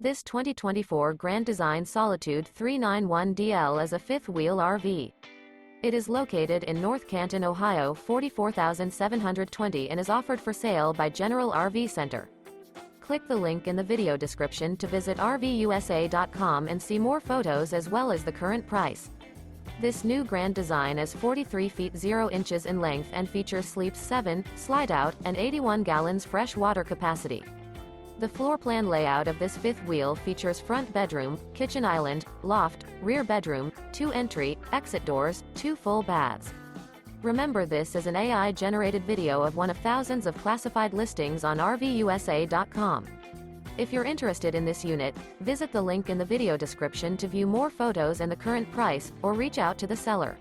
This 2024 Grand Design Solitude 391DL is a fifth-wheel RV. It is located in North Canton, Ohio 44,720 and is offered for sale by General RV Center. Click the link in the video description to visit RVUSA.com and see more photos as well as the current price. This new Grand Design is 43 feet 0 inches in length and features sleeps 7, Slideout, and 81 gallons fresh water capacity. The floor plan layout of this fifth wheel features front bedroom, kitchen island, loft, rear bedroom, 2 entry, exit doors, 2 full baths. Remember, this is an AI-generated video of one of thousands of classified listings on RVUSA.com. If you're interested in this unit, visit the link in the video description to view more photos and the current price, or reach out to the seller.